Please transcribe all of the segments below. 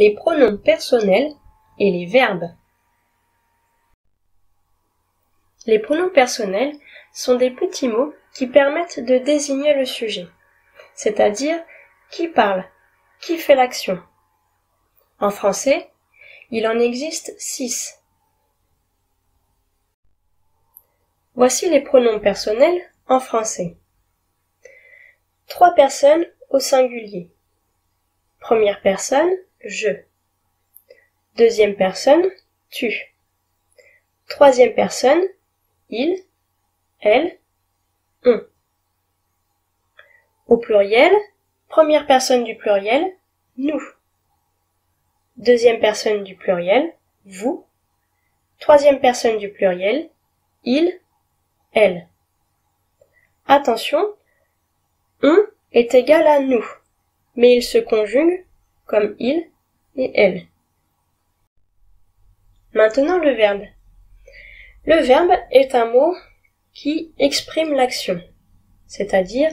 les pronoms personnels et les verbes. Les pronoms personnels sont des petits mots qui permettent de désigner le sujet, c'est-à-dire qui parle, qui fait l'action. En français, il en existe 6. Voici les pronoms personnels en français. 3 personnes au singulier. Première personne, je. Deuxième personne, tu. Troisième personne, il, elle, on. Au pluriel, première personne du pluriel, nous. Deuxième personne du pluriel, vous. Troisième personne du pluriel, il, elle. Attention, on est égal à nous, mais il se conjugue comme il et elle. Maintenant le verbe. Le verbe est un mot qui exprime l'action, c'est-à-dire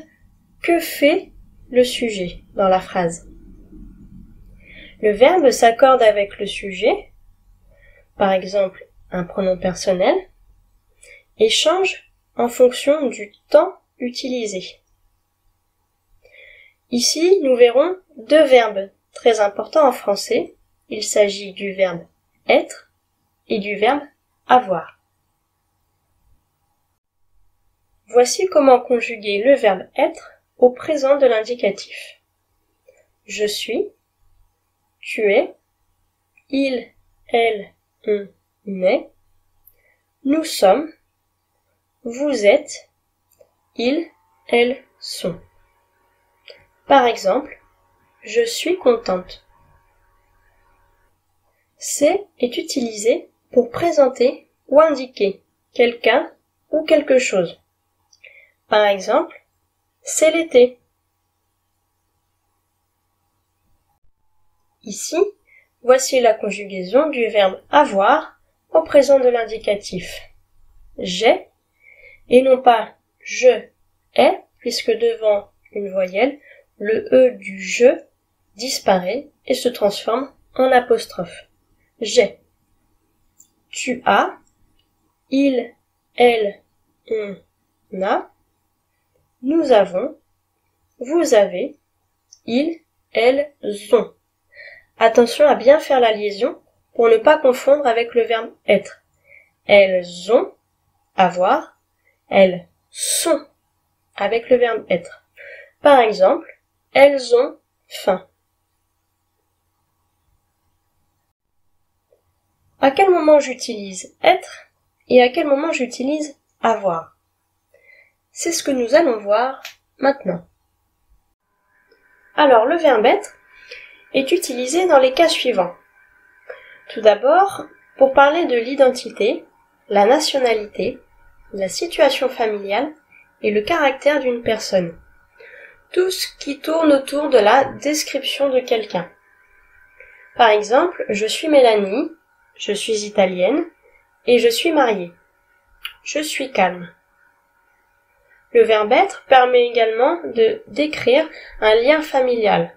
que fait le sujet dans la phrase. Le verbe s'accorde avec le sujet, par exemple un pronom personnel, et change en fonction du temps utilisé. Ici, nous verrons 2 verbes très importants en français. Il s'agit du verbe être et du verbe avoir. Voici comment conjuguer le verbe être au présent de l'indicatif. Je suis, tu es, il, elle, on est, nous sommes, vous êtes, ils, elles sont. Par exemple, je suis contente. C'est est utilisé pour présenter ou indiquer quelqu'un ou quelque chose. Par exemple, c'est l'été. Ici, voici la conjugaison du verbe avoir au présent de l'indicatif. J'ai, et non pas je ai, puisque devant une voyelle, le E du je disparaît et se transforme en apostrophe. J'ai. Tu as. Il, elle, on a. Nous avons. Vous avez. Ils, elles ont. Attention à bien faire la liaison pour ne pas confondre avec le verbe être. Elles ont, avoir. Elles sont, avec le verbe être. Par exemple, elles ont faim. À quel moment j'utilise être et à quel moment j'utilise avoir? C'est ce que nous allons voir maintenant. Alors, le verbe être est utilisé dans les cas suivants. Tout d'abord, pour parler de l'identité, la nationalité, la situation familiale et le caractère d'une personne. Tout ce qui tourne autour de la description de quelqu'un. Par exemple, je suis Mélanie, je suis italienne et je suis mariée. Je suis calme. Le verbe être permet également de décrire un lien familial.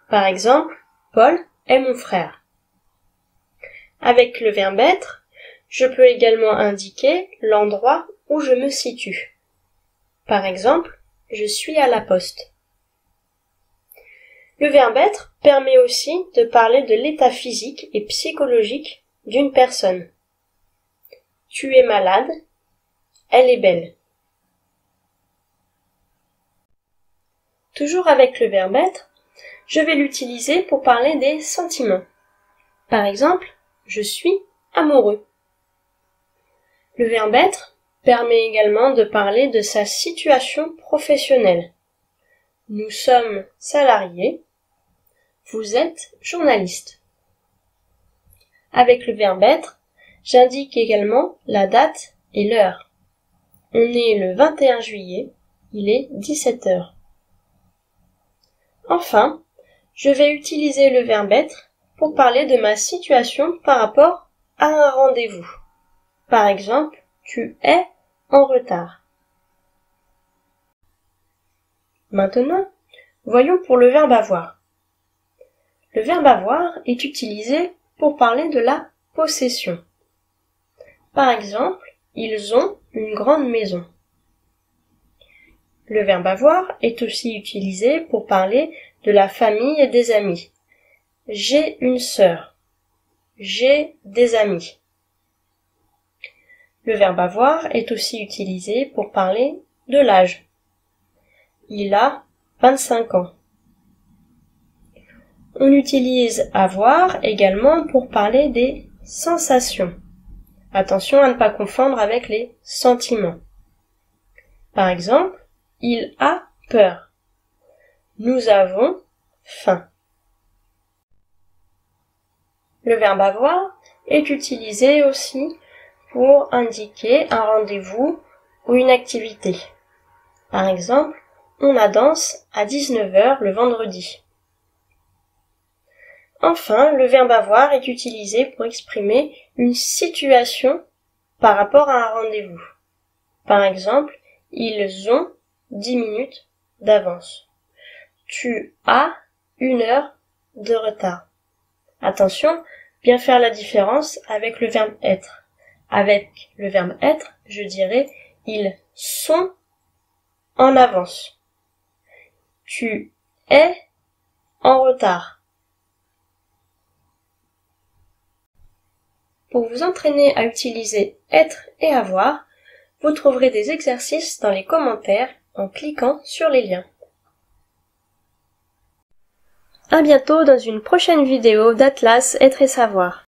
Par exemple, Paul est mon frère. Avec le verbe être, je peux également indiquer l'endroit où je me situe. Par exemple, je suis à la poste. Le verbe être permet aussi de parler de l'état physique et psychologique d'une personne. Tu es malade, elle est belle. Toujours avec le verbe être, je vais l'utiliser pour parler des sentiments. Par exemple, je suis amoureux. Le verbe être permet également de parler de sa situation professionnelle. Nous sommes salariés. Vous êtes journaliste. Avec le verbe être, j'indique également la date et l'heure. On est le 21 juillet, il est 17 h. Enfin, je vais utiliser le verbe être pour parler de ma situation par rapport à un rendez-vous. Par exemple, tu es en retard. Maintenant, voyons pour le verbe avoir. Le verbe avoir est utilisé pour parler de la possession. Par exemple, ils ont une grande maison. Le verbe avoir est aussi utilisé pour parler de la famille et des amis. J'ai une sœur. J'ai des amis. Le verbe avoir est aussi utilisé pour parler de l'âge. Il a 25 ans. On utilise avoir également pour parler des sensations. Attention à ne pas confondre avec les sentiments. Par exemple, il a peur. Nous avons faim. Le verbe avoir est utilisé aussi pour indiquer un rendez-vous ou une activité. Par exemple, on a danse à 19h le vendredi. Enfin, le verbe avoir est utilisé pour exprimer une situation par rapport à un rendez-vous. Par exemple, ils ont 10 minutes d'avance. Tu as 1 heure de retard. Attention, bien faire la différence avec le verbe être. Avec le verbe être, je dirais ils sont en avance. Tu es en retard. Pour vous entraîner à utiliser être et avoir, vous trouverez des exercices dans les commentaires en cliquant sur les liens. À bientôt dans une prochaine vidéo d'Atlas Être et Savoir.